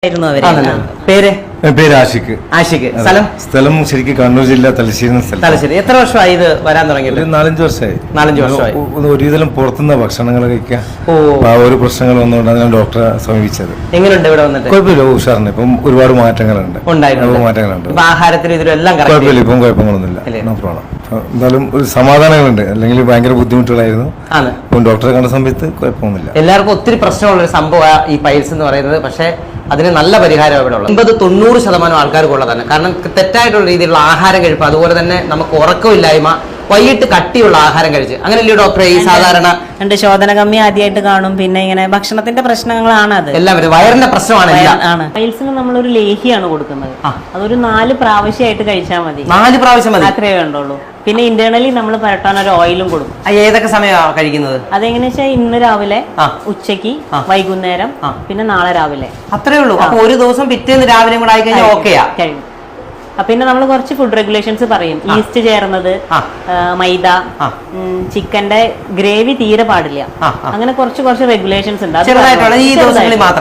പേര് പേര് ആഷിഖ്. ആഷിഖ്. സ്ഥലം ശരിക്കും കണ്ണൂർ ജില്ല തലശ്ശേരി. തലശ്ശേരി. എത്ര വർഷമായി ഇത് വരാൻ തുടങ്ങിയിട്ട്? 4-5 വർഷമായി. 4-5 വർഷമായി. ഒരുവിധം പുറത്തുനിന്ന് ഭക്ഷണങ്ങൾ കഴിക്കാൻ ഒരു പ്രശ്നങ്ങൾ വന്നുകൊണ്ടാണ് ഞാൻ ഡോക്ടറെ സമീപിച്ചത്. എങ്ങനെയുണ്ട് ഇവിടെ വന്നിട്ട്? കുഴപ്പമില്ല, ഉഷാറിന്. ഇപ്പം ഒരുപാട് മാറ്റങ്ങളുണ്ട്. ആഹാരത്തിലും ഇതിലും എല്ലാം കുഴപ്പമില്ല, ഇപ്പം കുഴപ്പങ്ങളൊന്നുമില്ല. എന്തായാലും ഒരു സമാധാനങ്ങളുണ്ട്, അല്ലെങ്കിൽ ഭയങ്കര ബുദ്ധിമുട്ടുകളായിരുന്നു. ഇപ്പം ഡോക്ടറെ കണ്ട സമയത്ത് കുഴപ്പമൊന്നുമില്ല. എല്ലാവർക്കും ഒത്തിരി പ്രശ്നമുള്ള ഒരു സംഭവമാണ് ഈ പൈൽസ് എന്ന് പറയുന്നത്. പക്ഷേ അതിന് നല്ല പരിഹാരം ഇവിടെ ഉള്ളത്. 80-90% ആൾക്കാർക്കുള്ളതാണ്. കാരണം തെറ്റായിട്ടുള്ള രീതിയിലുള്ള ആഹാരം കഴിപ്പ്, അതുപോലെ തന്നെ നമുക്ക് ഉറക്കമില്ലായ്മ, വൈകിട്ട് കട്ടിയുള്ള ആഹാരം കഴിച്ച്, അങ്ങനെയല്ലേ ഡോക്ടറെ ഈ സാധാരണ ശോധന കമ്മി ആദ്യമായിട്ട് കാണും. പിന്നെ ഇങ്ങനെ ഭക്ഷണത്തിന്റെ പ്രശ്നങ്ങളാണ് അത്. എല്ലാവരും വയറിന്റെ പ്രശ്നമാണ്. പൈൽസിന് നമ്മളൊരു ലേഹിയാണ് കൊടുക്കുന്നത്. അതൊരു 4 പ്രാവശ്യമായിട്ട് കഴിച്ചാൽ മതി. 4 പ്രാവശ്യം മതി, അത്രേ വേണ്ടുള്ളൂ. പിന്നെ ഇന്റേണലി നമ്മൾ പരട്ടാൻ ഒരു ഓയിലും കൊടുക്കും. ഏതൊക്കെ സമയമാണ് കഴിക്കുന്നത്? അതെങ്ങനെ വെച്ചാൽ ഇന്ന് രാവിലെ, ഉച്ചക്ക്, വൈകുന്നേരം, പിന്നെ നാളെ രാവിലെ. അത്രേ ഉള്ളൂ. അപ്പൊ ഒരു ദിവസം പിറ്റേന്ന് രാവിലെ കൂടെ ആയി കഴിഞ്ഞാൽ ഓക്കെയാ, കഴിഞ്ഞു. പിന്നെ നമ്മൾ കുറച്ച് ഫുഡ് റെഗുലേഷൻസ് പറയും. ഈസ്റ്റ് ചേർന്നത്, മൈദ, ചിക്കന്റെ ഗ്രേവി തീരെ പാടില്ല, അങ്ങനെ കുറച്ച് റെഗുലേഷൻസ് ഉണ്ട്. ഈ ദിവസങ്ങളിൽ മാത്രം.